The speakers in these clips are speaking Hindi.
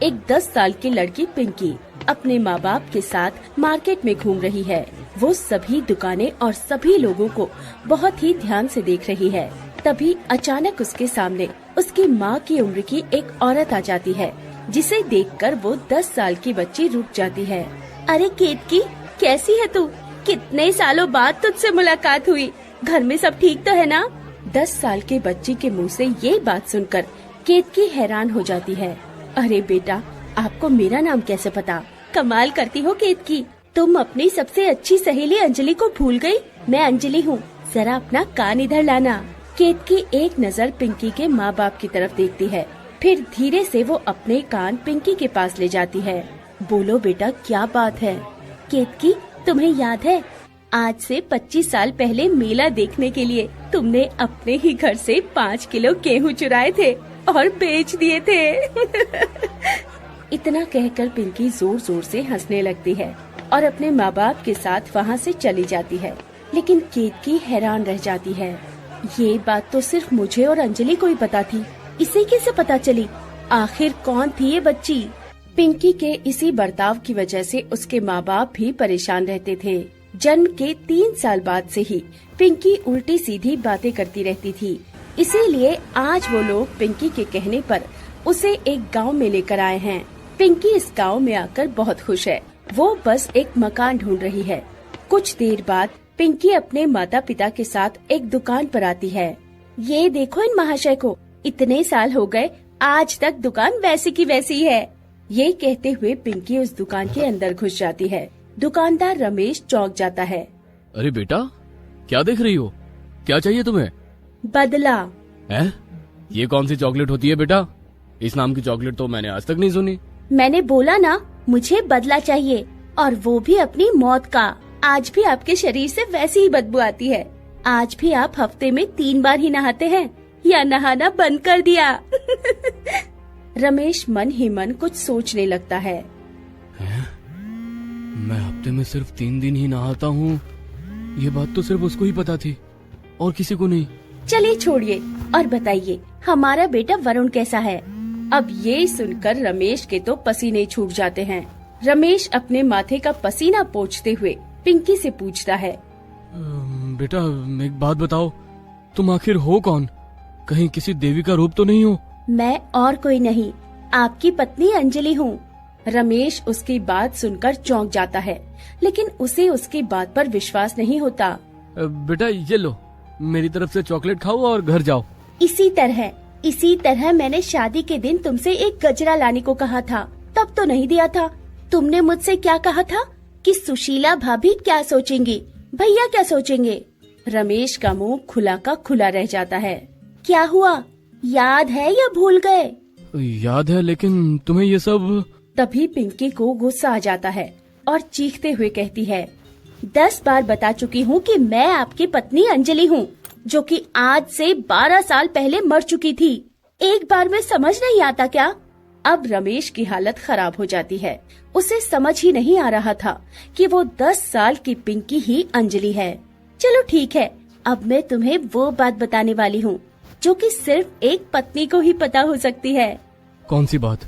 एक 10 साल की लड़की पिंकी अपने माँ बाप के साथ मार्केट में घूम रही है। वो सभी दुकानें और सभी लोगों को बहुत ही ध्यान से देख रही है। तभी अचानक उसके सामने उसकी माँ की उम्र की एक औरत आ जाती है, जिसे देखकर वो 10 साल की बच्ची रुक जाती है। अरे केतकी, कैसी है तू? कितने सालों बाद तुझसे मुलाकात हुई। घर में सब ठीक तो है ना? 10 साल के बच्ची के मुंह से ये बात सुनकर केतकी हैरान हो जाती है। अरे बेटा, आपको मेरा नाम कैसे पता? कमाल करती हो केतकी, तुम अपनी सबसे अच्छी सहेली अंजलि को भूल गई। मैं अंजलि हूँ, जरा अपना कान इधर लाना। केतकी एक नजर पिंकी के माँ बाप की तरफ देखती है, फिर धीरे से वो अपने कान पिंकी के पास ले जाती है। बोलो बेटा, क्या बात है? केतकी, तुम्हें याद है आज से 25 साल पहले मेला देखने के लिए तुमने अपने ही घर से 5 किलो गेहूँ चुराए थे और बेच दिए थे। इतना कहकर पिंकी जोर जोर से हंसने लगती है और अपने माँ बाप के साथ वहाँ से चली जाती है। लेकिन केतकी हैरान रह जाती है। ये बात तो सिर्फ मुझे और अंजलि को ही पता थी, इसे कैसे पता चली? आखिर कौन थी ये बच्ची? पिंकी के इसी बर्ताव की वजह से उसके माँ बाप भी परेशान रहते थे। जन्म के 3 साल बाद से ही पिंकी उल्टी सीधी बातें करती रहती थी। इसीलिए आज वो लोग पिंकी के कहने पर उसे एक गांव में लेकर आए हैं। पिंकी इस गांव में आकर बहुत खुश है। वो बस एक मकान ढूंढ रही है। कुछ देर बाद पिंकी अपने माता पिता के साथ एक दुकान पर आती है। ये देखो इन महाशय को, इतने साल हो गए, आज तक दुकान वैसी की वैसी है। ये कहते हुए पिंकी उस दुकान के अंदर घुस जाती है। दुकानदार रमेश चौंक जाता है। अरे बेटा, क्या देख रही हो? क्या चाहिए तुम्हें? बदला। है? ये कौन सी चॉकलेट होती है बेटा? इस नाम की चॉकलेट तो मैंने आज तक नहीं सुनी। मैंने बोला ना, मुझे बदला चाहिए, और वो भी अपनी मौत का। आज भी आपके शरीर से वैसी ही बदबू आती है। आज भी आप हफ्ते में 3 बार ही नहाते हैं या नहाना बंद कर दिया? रमेश मन ही मन कुछ सोचने लगता है। मैं हफ्ते में सिर्फ 3 दिन ही नहाता हूँ। ये बात तो सिर्फ उसको ही पता थी और किसी को नहीं। चलिए छोड़िए और बताइए, हमारा बेटा वरुण कैसा है? अब ये सुनकर रमेश के तो पसीने छूट जाते हैं। रमेश अपने माथे का पसीना पोंछते हुए पिंकी से पूछता है। बेटा, एक बात बताओ, तुम आखिर हो कौन? कहीं किसी देवी का रूप तो नहीं हो? मैं और कोई नहीं, आपकी पत्नी अंजलि हूँ। रमेश उसकी बात सुनकर चौंक जाता है, लेकिन उसे उसकी बात पर विश्वास नहीं होता। बेटा, ये लो, मेरी तरफ से चॉकलेट खाओ और घर जाओ। इसी तरह मैंने शादी के दिन तुमसे एक गजरा लाने को कहा था, तब तो नहीं दिया था। तुमने मुझसे क्या कहा था कि सुशीला भाभी क्या सोचेंगी, भैया क्या सोचेंगे? रमेश का मुंह खुला का खुला रह जाता है। क्या हुआ, याद है या भूल गए? याद है, लेकिन तुम्हें ये सब। तभी पिंकी को गुस्सा आ जाता है और चीखते हुए कहती है, 10 बार बता चुकी हूँ कि मैं आपकी पत्नी अंजलि हूँ, जो कि आज से 12 साल पहले मर चुकी थी। एक बार में समझ नहीं आता क्या? अब रमेश की हालत खराब हो जाती है। उसे समझ ही नहीं आ रहा था कि वो 10 साल की पिंकी ही अंजलि है। चलो ठीक है, अब मैं तुम्हें वो बात बताने वाली हूँ जो कि सिर्फ एक पत्नी को ही पता हो सकती है। कौन सी बात?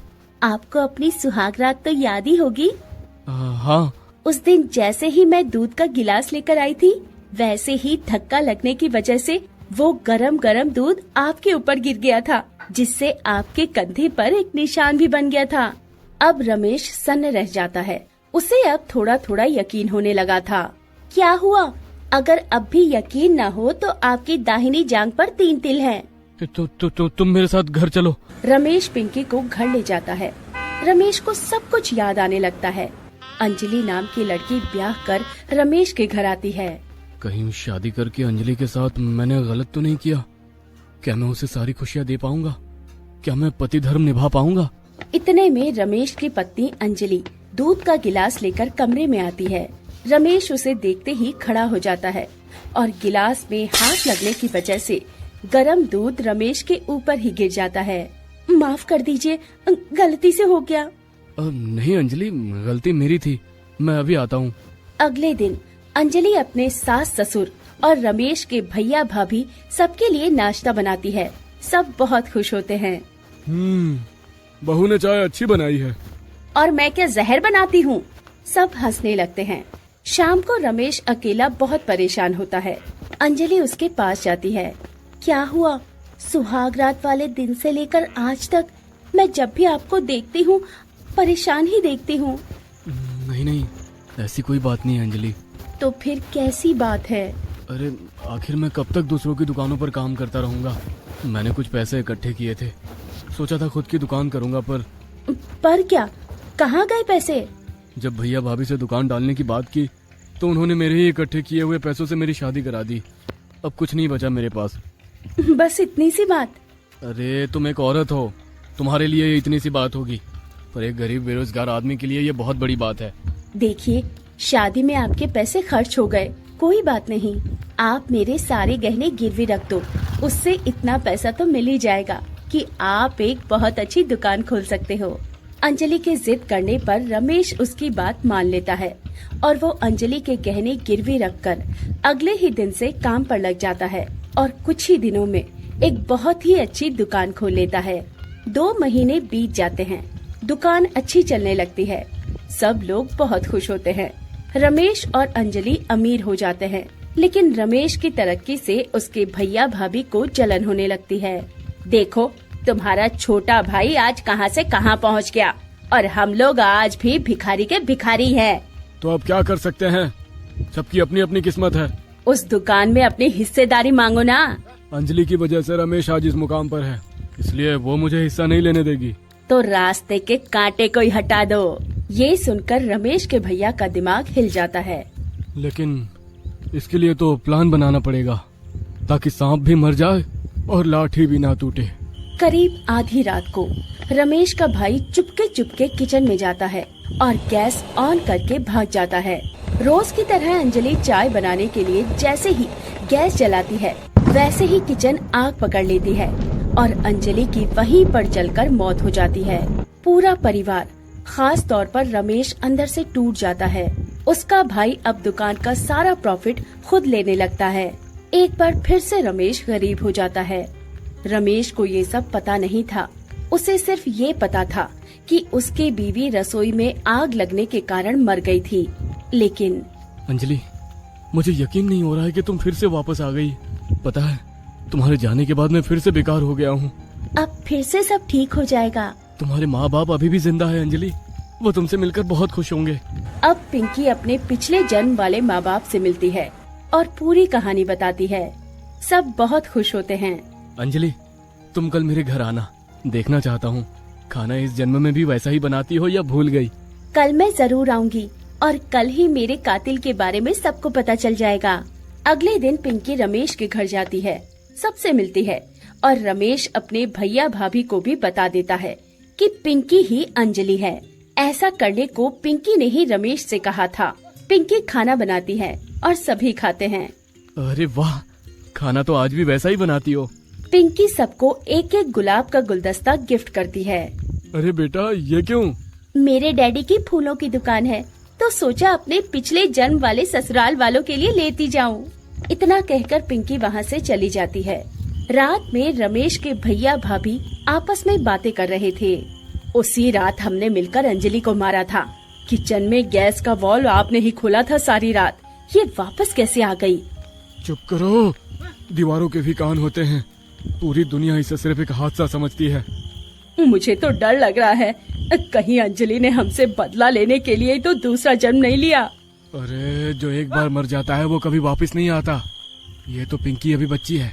आपको अपनी सुहाग रात तो याद ही होगी। हाँ। उस दिन जैसे ही मैं दूध का गिलास लेकर आई थी, वैसे ही धक्का लगने की वजह से वो गरम गरम दूध आपके ऊपर गिर गया था, जिससे आपके कंधे पर एक निशान भी बन गया था। अब रमेश सन्न रह जाता है। उसे अब थोड़ा थोड़ा यकीन होने लगा था। क्या हुआ? अगर अब भी यकीन न हो तो आपकी दाहिनी जांघ पर 3 तिल हैं। तुम मेरे साथ घर चलो। रमेश पिंकी को घर ले जाता है। रमेश को सब कुछ याद आने लगता है। अंजलि नाम की लड़की ब्याह कर रमेश के घर आती है। कहीं शादी करके अंजलि के साथ मैंने गलत तो नहीं किया? क्या मैं उसे सारी खुशियाँ दे पाऊंगा? क्या मैं पति धर्म निभा पाऊंगा? इतने में रमेश की पत्नी अंजलि दूध का गिलास लेकर कमरे में आती है। रमेश उसे देखते ही खड़ा हो जाता है और गिलास में हाथ लगने की वजह से गरम दूध रमेश के ऊपर ही गिर जाता है। माफ कर दीजिए, गलती से हो गया। नहीं अंजलि, गलती मेरी थी, मैं अभी आता हूँ। अगले दिन अंजलि अपने सास ससुर और रमेश के भैया भाभी सबके लिए नाश्ता बनाती है। सब बहुत खुश होते हैं। बहू ने चाय अच्छी बनाई है। और मैं क्या जहर बनाती हूँ? सब हंसने लगते हैं। शाम को रमेश अकेला बहुत परेशान होता है। अंजलि उसके पास जाती है। क्या हुआ? सुहाग रात वाले दिन से लेकर आज तक मैं जब भी आपको देखती हूँ परेशान ही देखती हूँ। नहीं, ऐसी कोई बात नहीं है अंजलि। तो फिर कैसी बात है? अरे आखिर मैं कब तक दूसरों की दुकानों पर काम करता रहूंगा। मैंने कुछ पैसे इकट्ठे किए थे, सोचा था खुद की दुकान करूंगा, पर क्या? कहाँ गए पैसे? जब भैया भाभी से दुकान डालने की बात की तो उन्होंने मेरे ही इकट्ठे किए हुए पैसों से मेरी शादी करा दी। अब कुछ नहीं बचा मेरे पास। बस इतनी सी बात? अरे तुम एक औरत हो, तुम्हारे लिए ये इतनी सी बात होगी, पर एक गरीब बेरोजगार आदमी के लिए ये बहुत बड़ी बात है। देखिए, शादी में आपके पैसे खर्च हो गए, कोई बात नहीं। आप मेरे सारे गहने गिरवी रख दो, उससे इतना पैसा तो मिल ही जाएगा कि आप एक बहुत अच्छी दुकान खोल सकते हो। अंजलि के जिद करने पर रमेश उसकी बात मान लेता है और वो अंजलि के गहने गिरवी रखकर अगले ही दिन से काम पर लग जाता है और कुछ ही दिनों में एक बहुत ही अच्छी दुकान खोल लेता है। 2 महीने बीत जाते हैं, दुकान अच्छी चलने लगती है, सब लोग बहुत खुश होते हैं। रमेश और अंजलि अमीर हो जाते हैं, लेकिन रमेश की तरक्की से उसके भैया भाभी को जलन होने लगती है। देखो, तुम्हारा छोटा भाई आज कहां से कहां पहुंच गया और हम लोग आज भी भिखारी के भिखारी हैं। तो अब क्या कर सकते हैं, सबकी अपनी अपनी किस्मत है। उस दुकान में अपनी हिस्सेदारी मांगो ना। अंजलि की वजह से रमेश आज इस मुकाम पर है, इसलिए वो मुझे हिस्सा नहीं लेने देगी। तो रास्ते के कांटे को ही हटा दो। ये सुनकर रमेश के भैया का दिमाग हिल जाता है। लेकिन इसके लिए तो प्लान बनाना पड़ेगा ताकि सांप भी मर जाए और लाठी भी ना टूटे। करीब आधी रात को रमेश का भाई चुपके चुपके किचन में जाता है और गैस ऑन करके भाग जाता है। रोज की तरह अंजलि चाय बनाने के लिए जैसे ही गैस जलाती है वैसे ही किचन आग पकड़ लेती है और अंजलि की वहीं पर जलकर मौत हो जाती है। पूरा परिवार, खास तौर पर रमेश अंदर से टूट जाता है। उसका भाई अब दुकान का सारा प्रॉफिट खुद लेने लगता है। एक बार फिर से रमेश गरीब हो जाता है। रमेश को ये सब पता नहीं था, उसे सिर्फ ये पता था कि उसकी बीवी रसोई में आग लगने के कारण मर गई थी। लेकिन अंजलि, मुझे यकीन नहीं हो रहा है कि तुम फिर से वापस आ गई। पता है, तुम्हारे जाने के बाद मैं फिर से बेकार हो गया हूँ। अब फिर से सब ठीक हो जाएगा। तुम्हारे माँ बाप अभी भी जिंदा है अंजलि, वो तुमसे मिलकर बहुत खुश होंगे। अब पिंकी अपने पिछले जन्म वाले माँ बाप से मिलती है और पूरी कहानी बताती है। सब बहुत खुश होते हैं। अंजलि, तुम कल मेरे घर आना, देखना चाहता हूँ खाना इस जन्म में भी वैसा ही बनाती हो या भूल गई। कल मैं जरूर आऊंगी और कल ही मेरे कातिल के बारे में सबको पता चल जाएगा। अगले दिन पिंकी रमेश के घर जाती है, सबसे मिलती है और रमेश अपने भैया भाभी को भी बता देता है कि पिंकी ही अंजलि है। ऐसा करने को पिंकी ने ही रमेश से कहा था। पिंकी खाना बनाती है और सभी खाते हैं। अरे वाह, खाना तो आज भी वैसा ही बनाती हो। पिंकी सबको एक एक गुलाब का गुलदस्ता गिफ्ट करती है। अरे बेटा, ये क्यों? मेरे डैडी की फूलों की दुकान है तो सोचा अपने पिछले जन्म वाले ससुराल वालों के लिए लेती जाऊं। इतना कहकर पिंकी वहाँ से चली जाती है। रात में रमेश के भैया भाभी आपस में बातें कर रहे थे। उसी रात हमने मिलकर अंजलि को मारा था। किचन में गैस का वॉल्व आपने ही खोला था सारी रात। ये वापस कैसे आ गई? चुप करो, दीवारों के भी कान होते हैं। पूरी दुनिया इसे सिर्फ एक हादसा समझती है। मुझे तो डर लग रहा है, कहीं अंजलि ने हमसे बदला लेने के लिए तो दूसरा जन्म नहीं लिया। अरे जो एक बार मर जाता है वो कभी वापस नहीं आता। ये तो पिंकी अभी बच्ची है,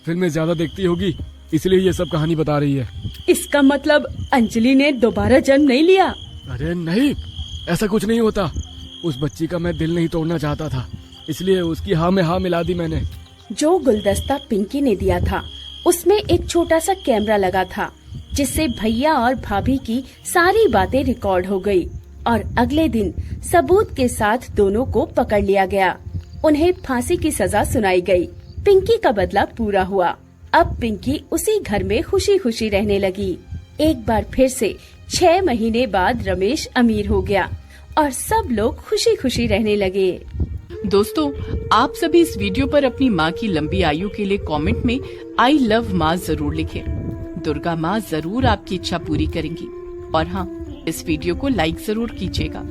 फिल्में ज्यादा देखती होगी, इसलिए ये सब कहानी बता रही है। इसका मतलब अंजलि ने दोबारा जन्म नहीं लिया? अरे नहीं, ऐसा कुछ नहीं होता। उस बच्ची का मैं दिल नहीं तोड़ना चाहता था, इसलिए उसकी हाँ में हाँ मिला दी मैंने। जो गुलदस्ता पिंकी ने दिया था उसमें एक छोटा सा कैमरा लगा था, जिससे भैया और भाभी की सारी बातें रिकॉर्ड हो गई और अगले दिन सबूत के साथ दोनों को पकड़ लिया गया। उन्हें फांसी की सजा सुनाई गई। पिंकी का बदला पूरा हुआ। अब पिंकी उसी घर में खुशी खुशी रहने लगी। एक बार फिर से 6 महीने बाद रमेश अमीर हो गया और सब लोग खुशी खुशी रहने लगे। दोस्तों, आप सभी इस वीडियो पर अपनी माँ की लंबी आयु के लिए कमेंट में आई लव माँ जरूर लिखें। दुर्गा माँ जरूर आपकी इच्छा पूरी करेंगी। और हाँ, इस वीडियो को लाइक जरूर कीजिएगा।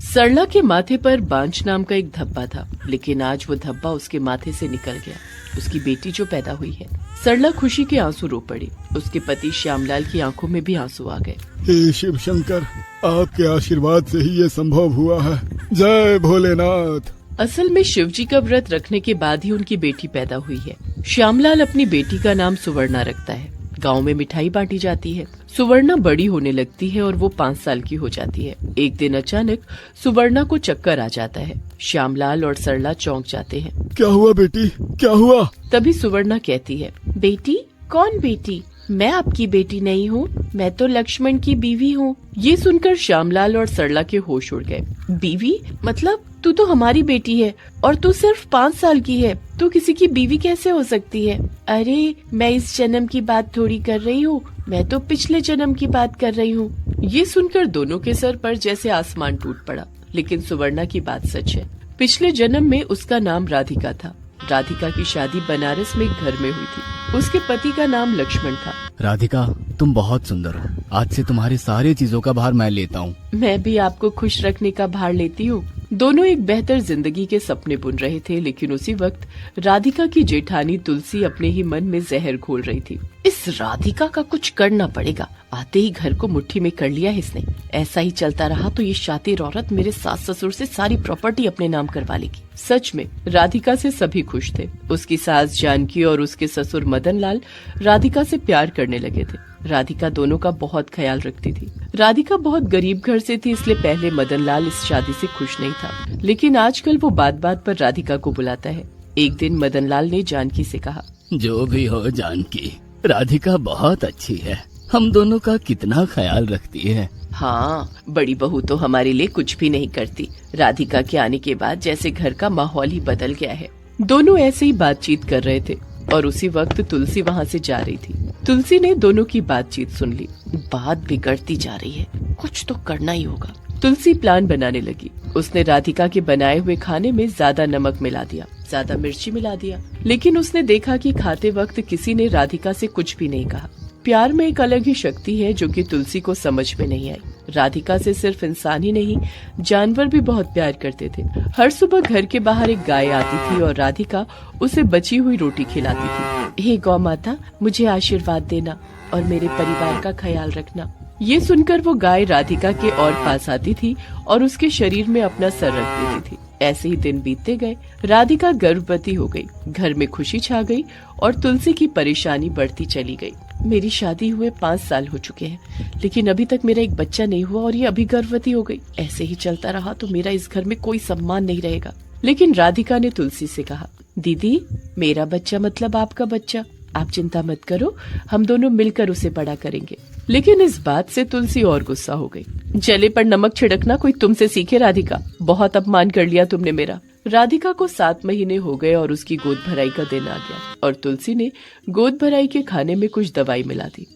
सरला के माथे पर बांझ नाम का एक धब्बा था, लेकिन आज वो धब्बा उसके माथे से निकल गया। उसकी बेटी जो पैदा हुई है। सरला खुशी के आंसू रो पड़ी। उसके पति श्यामलाल की आंखों में भी आंसू आ गए। हे शिव शंकर, आपके आशीर्वाद से ही ये संभव हुआ है। जय भोलेनाथ। असल में शिवजी का व्रत रखने के बाद ही उनकी बेटी पैदा हुई है। श्यामलाल अपनी बेटी का नाम सुवर्णा रखता है। गांव में मिठाई बांटी जाती है। सुवर्णा बड़ी होने लगती है और वो 5 साल की हो जाती है। एक दिन अचानक सुवर्णा को चक्कर आ जाता है। श्यामलाल और सरला चौंक जाते हैं। क्या हुआ बेटी, क्या हुआ? तभी सुवर्णा कहती है, बेटी? कौन बेटी? मैं आपकी बेटी नहीं हूँ, मैं तो लक्ष्मण की बीवी हूँ। ये सुनकर श्यामलाल और सरला के होश उड़ गए। बीवी? मतलब तू तो हमारी बेटी है और तू सिर्फ 5 साल की है, तू किसी की बीवी कैसे हो सकती है? अरे मैं इस जन्म की बात थोड़ी कर रही हूँ, मैं तो पिछले जन्म की बात कर रही हूँ। ये सुनकर दोनों के सर पर जैसे आसमान टूट पड़ा। लेकिन सुवर्णा की बात सच है। पिछले जन्म में उसका नाम राधिका था। राधिका की शादी बनारस में एक घर में हुई थी। उसके पति का नाम लक्ष्मण था। राधिका, तुम बहुत सुंदर हो। आज से तुम्हारी सारी चीजों का भार मैं लेता हूँ। मैं भी आपको खुश रखने का भार लेती हूँ। दोनों एक बेहतर जिंदगी के सपने बुन रहे थे, लेकिन उसी वक्त राधिका की जेठानी तुलसी अपने ही मन में जहर घोल रही थी। इस राधिका का कुछ करना पड़ेगा। आते ही घर को मुट्ठी में कर लिया इसने। ऐसा ही चलता रहा तो ये शातिर औरत मेरे सास ससुर से सारी प्रॉपर्टी अपने नाम करवा लेगी। सच में राधिका से सभी खुश थे। उसकी सास जानकी और उसके ससुर मदन लाल राधिका से प्यार करने लगे थे। राधिका दोनों का बहुत ख्याल रखती थी। राधिका बहुत गरीब घर से थी, इसलिए पहले मदन लाल इस शादी से खुश नहीं था, लेकिन आजकल वो बात बात पर राधिका को बुलाता है। एक दिन मदन लाल ने जानकी से कहा, जो भी हो जानकी, राधिका बहुत अच्छी है। हम दोनों का कितना ख्याल रखती है। हाँ, बड़ी बहू तो हमारे लिए कुछ भी नहीं करती। राधिका के आने के बाद जैसे घर का माहौल ही बदल गया है। दोनों ऐसे ही बातचीत कर रहे थे और उसी वक्त तुलसी वहाँ से जा रही थी। तुलसी ने दोनों की बातचीत सुन ली। बात बिगड़ती जा रही है, कुछ तो करना ही होगा। तुलसी प्लान बनाने लगी। उसने राधिका के बनाए हुए खाने में ज्यादा नमक मिला दिया, ज्यादा मिर्ची मिला दिया, लेकिन उसने देखा कि खाते वक्त किसी ने राधिका से कुछ भी नहीं कहा। प्यार में एक अलग ही शक्ति है जो कि तुलसी को समझ में नहीं आई। राधिका से सिर्फ इंसान ही नहीं, जानवर भी बहुत प्यार करते थे। हर सुबह घर के बाहर एक गाय आती थी और राधिका उसे बची हुई रोटी खिलाती थी। हे गौ माता, मुझे आशीर्वाद देना और मेरे परिवार का ख्याल रखना। ये सुनकर वो गाय राधिका के और पास आती थी और उसके शरीर में अपना सर रख देती थी। ऐसे ही दिन बीतते गए। राधिका गर्भवती हो गई। घर में खुशी छा गई और तुलसी की परेशानी बढ़ती चली गई। मेरी शादी हुए 5 साल हो चुके हैं, लेकिन अभी तक मेरा एक बच्चा नहीं हुआ और ये अभी गर्भवती हो गई। ऐसे ही चलता रहा तो मेरा इस घर में कोई सम्मान नहीं रहेगा। लेकिन राधिका ने तुलसी से कहा, दीदी, मेरा बच्चा मतलब आपका बच्चा, आप चिंता मत करो, हम दोनों मिलकर उसे बड़ा करेंगे। लेकिन इस बात से तुलसी और गुस्सा हो गई। जले पर नमक छिड़कना कोई तुमसे सीखे राधिका, बहुत अपमान कर लिया तुमने मेरा। राधिका को 7 महीने हो गए और उसकी गोद भराई का दिन आ गया और तुलसी ने गोद भराई के खाने में कुछ दवाई मिला दी।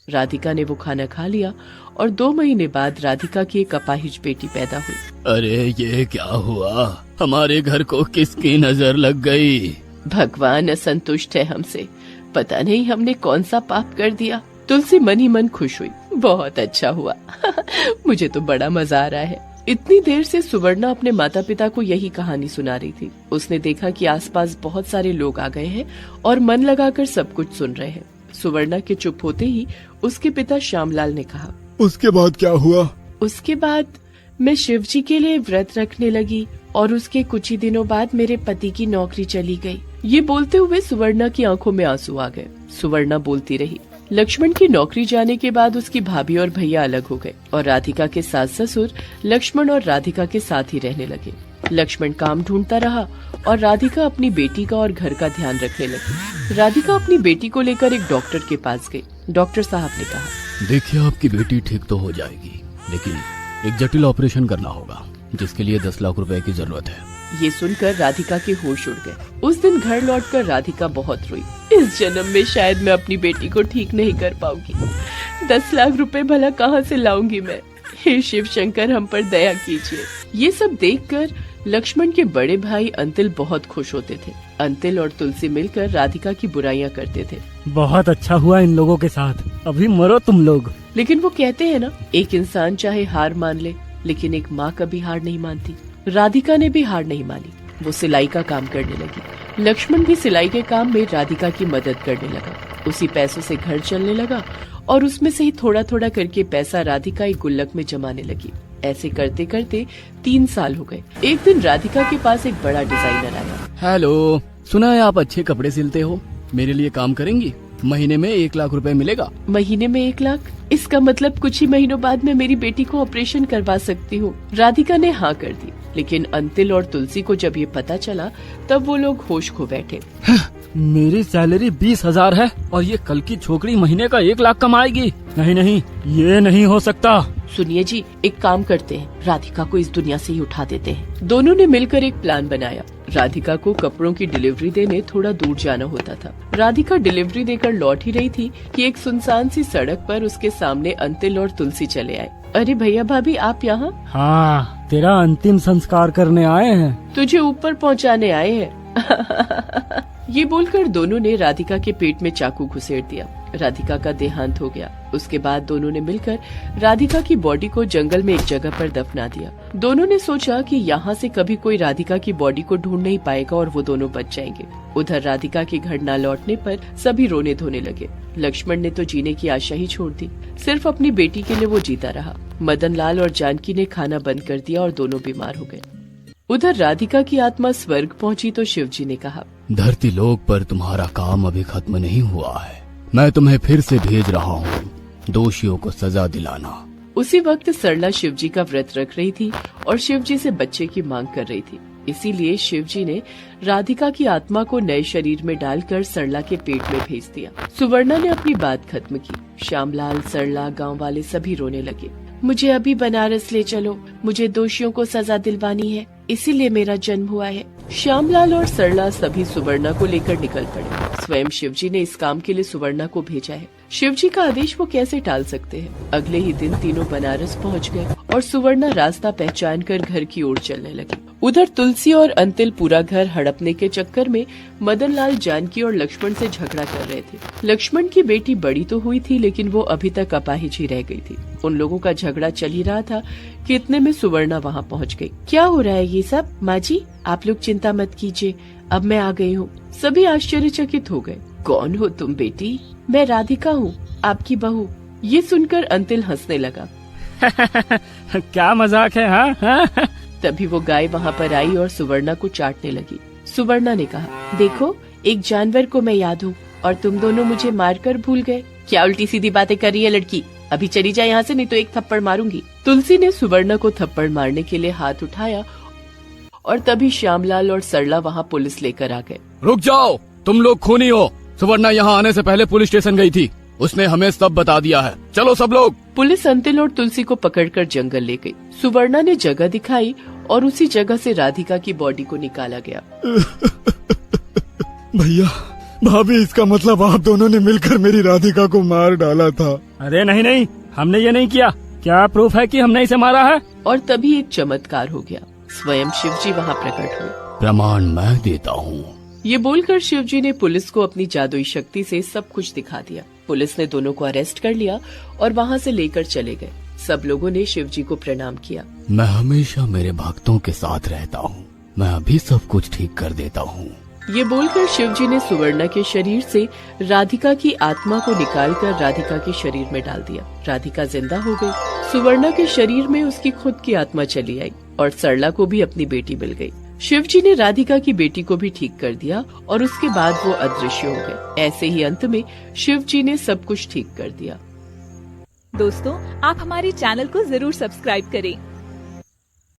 राधिका ने वो खाना खा लिया और 2 महीने बाद राधिका की एक अपाहिज बेटी पैदा हुई। अरे ये क्या हुआ? हमारे घर को किसकी नजर लग गई? भगवान असंतुष्ट है हमसे, पता नहीं हमने कौन सा पाप कर दिया। तुलसी मन ही मन खुश हुई। बहुत अच्छा हुआ मुझे तो बड़ा मजा आ रहा है। इतनी देर से सुवर्णा अपने माता पिता को यही कहानी सुना रही थी। उसने देखा कि आसपास बहुत सारे लोग आ गए हैं और मन लगाकर सब कुछ सुन रहे हैं। सुवर्णा के चुप होते ही उसके पिता श्यामलाल ने कहा, उसके बाद क्या हुआ? उसके बाद मैं शिवजी के लिए व्रत रखने लगी और उसके कुछ ही दिनों बाद मेरे पति की नौकरी चली गई। ये बोलते हुए सुवर्णा की आंखों में आंसू आ गए। सुवर्णा बोलती रही। लक्ष्मण की नौकरी जाने के बाद उसकी भाभी और भैया अलग हो गए और राधिका के सास ससुर लक्ष्मण और राधिका के साथ ही रहने लगे। लक्ष्मण काम ढूंढता रहा और राधिका अपनी बेटी का और घर का ध्यान रखने लगी। राधिका अपनी बेटी को लेकर एक डॉक्टर के पास गई। डॉक्टर साहब ने कहा, देखिए, आपकी बेटी ठीक तो हो जाएगी, लेकिन एक जटिल ऑपरेशन करना होगा जिसके लिए 10 लाख रुपए की जरूरत है। ये सुनकर राधिका के होश उड़ गए। उस दिन घर लौटकर राधिका बहुत रोई। इस जन्म में शायद मैं अपनी बेटी को ठीक नहीं कर पाऊंगी। 10 लाख रुपए भला कहाँ से लाऊंगी मैं? हे शिव शंकर, हम पर दया कीजिए। ये सब देखकर लक्ष्मण के बड़े भाई अंतिल बहुत खुश होते थे। अंतिल और तुलसी मिलकर राधिका की बुराइयां करते थे। बहुत अच्छा हुआ इन लोगों के साथ, अभी मरो तुम लोग। लेकिन वो कहते हैं ना, एक इंसान चाहे हार मान ले, लेकिन एक माँ कभी हार नहीं मानती। राधिका ने भी हार नहीं मानी। वो सिलाई का काम करने लगी। लक्ष्मण भी सिलाई के काम में राधिका की मदद करने लगा। उसी पैसों से घर चलने लगा और उसमें से ही थोड़ा थोड़ा करके पैसा राधिका एक गुल्लक में जमाने लगी। ऐसे करते करते 3 साल हो गए। एक दिन राधिका के पास एक बड़ा डिजाइनर आया। हेलो, सुना है आप अच्छे कपड़े सिलते हो, मेरे लिए काम करेंगी? महीने में 1 लाख रुपए मिलेगा। महीने में 1 लाख? इसका मतलब कुछ ही महीनों बाद मैं मेरी बेटी को ऑपरेशन करवा सकती हूँ। राधिका ने हाँ कर दी। लेकिन अंतिल और तुलसी को जब ये पता चला तब वो लोग होश खो बैठे। मेरी सैलरी 20,000 है और ये कल की छोकरी महीने का 1 लाख कमाएगी। नहीं नहीं, ये नहीं हो सकता। सुनिए जी, एक काम करते हैं, राधिका को इस दुनिया से ही उठा देते हैं। दोनों ने मिलकर एक प्लान बनाया। राधिका को कपड़ों की डिलीवरी देने थोड़ा दूर जाना होता था। राधिका डिलीवरी देकर लौट ही रही थी कि एक सुनसान सी सड़क पर उसके सामने अंतिल और तुलसी चले आए। अरे भैया भाभी, आप यहाँ? हाँ, तेरा अंतिम संस्कार करने आए हैं। तुझे ऊपर पहुँचाने आए हैं। ये बोलकर दोनों ने राधिका के पेट में चाकू घुसेड़ दिया। राधिका का देहांत हो गया। उसके बाद दोनों ने मिलकर राधिका की बॉडी को जंगल में एक जगह पर दफना दिया। दोनों ने सोचा कि यहाँ से कभी कोई राधिका की बॉडी को ढूंढ नहीं पाएगा और वो दोनों बच जाएंगे। उधर राधिका के घर न लौटने पर सभी रोने धोने लगे। लक्ष्मण ने तो जीने की आशा ही छोड़ दी। सिर्फ अपनी बेटी के लिए वो जीता रहा। मदन लाल और जानकी ने खाना बंद कर दिया और दोनों बीमार हो गए। उधर राधिका की आत्मा स्वर्ग पहुंची तो शिवजी ने कहा, धरती लोक पर तुम्हारा काम अभी खत्म नहीं हुआ है। मैं तुम्हें फिर से भेज रहा हूँ, दोषियों को सजा दिलाना। उसी वक्त सरला शिवजी का व्रत रख रही थी और शिवजी से बच्चे की मांग कर रही थी। इसीलिए शिवजी ने राधिका की आत्मा को नए शरीर में डालकर सरला के पेट में भेज दिया। सुवर्णा ने अपनी बात खत्म की। श्यामलाल, सरला, गांव वाले सभी रोने लगे। मुझे अभी बनारस ले चलो, मुझे दोषियों को सजा दिलवानी है, इसीलिए मेरा जन्म हुआ है। श्यामलाल और सरला सभी सुवर्णा को लेकर निकल पड़े। स्वयं शिवजी ने इस काम के लिए सुवर्णा को भेजा है। शिवजी का आदेश वो कैसे टाल सकते हैं। अगले ही दिन तीनों बनारस पहुंच गए और सुवर्णा रास्ता पहचान कर घर की ओर चलने लगी। उधर तुलसी और अंतिल पूरा घर हड़पने के चक्कर में मदन लाल, जानकी और लक्ष्मण से झगड़ा कर रहे थे। लक्ष्मण की बेटी बड़ी तो हुई थी, लेकिन वो अभी तक अपाहिज ही रह गई थी। उन लोगों का झगड़ा चल ही रहा था कि इतने में सुवर्णा वहाँ पहुँच गई। क्या हो रहा है ये सब? माँ जी, आप लोग चिंता मत कीजिए, अब मैं आ गई हूँ। सभी आश्चर्यचकित हो गए। कौन हो तुम बेटी? मैं राधिका हूँ, आपकी बहू। ये सुनकर अंतिल हंसने लगा। क्या मजाक है? हाँ? तभी वो गाय वहाँ पर आई और सुवर्णा को चाटने लगी। सुवर्णा ने कहा, देखो, एक जानवर को मैं याद हूँ और तुम दोनों मुझे मारकर भूल गए। क्या उल्टी सीधी बातें कर रही है लड़की? अभी चली जाए यहाँ से, नहीं तो एक थप्पड़ मारूंगी। तुलसी ने सुवर्णा को थप्पड़ मारने के लिए हाथ उठाया और तभी श्यामलाल और सरला वहाँ पुलिस लेकर आ गए। रुक जाओ, तुम लोग खूनी हो। सुवर्णा यहाँ आने से पहले पुलिस स्टेशन गई थी, उसने हमें सब बता दिया है। चलो सब लोग। पुलिस अंतिल और तुलसी को पकड़कर जंगल ले गई। सुवर्णा ने जगह दिखाई और उसी जगह से राधिका की बॉडी को निकाला गया। भैया भाभी, इसका मतलब आप दोनों ने मिलकर मेरी राधिका को मार डाला था। अरे नहीं नहीं, हमने ये नहीं किया। क्या प्रूफ है कि हमने इसे मारा है? और तभी एक चमत्कार हो गया। स्वयं शिवजी वहाँ प्रकट हुए। प्रमाण मैं देता हूँ। ये बोलकर शिवजी ने पुलिस को अपनी जादुई शक्ति से सब कुछ दिखा दिया। पुलिस ने दोनों को अरेस्ट कर लिया और वहाँ से लेकर चले गए। सब लोगों ने शिवजी को प्रणाम किया। मैं हमेशा मेरे भक्तों के साथ रहता हूँ, मैं अभी सब कुछ ठीक कर देता हूँ। ये बोलकर शिवजी ने सुवर्णा के शरीर से राधिका की आत्मा को निकालकर राधिका के शरीर में डाल दिया। राधिका जिंदा हो गई। सुवर्णा के शरीर में उसकी खुद की आत्मा चली आई और सरला को भी अपनी बेटी मिल गई। शिवजी ने राधिका की बेटी को भी ठीक कर दिया और उसके बाद वो अदृश्य हो गए। ऐसे ही अंत में शिवजी ने सब कुछ ठीक कर दिया। दोस्तों, आप हमारे चैनल को जरूर सब्सक्राइब करें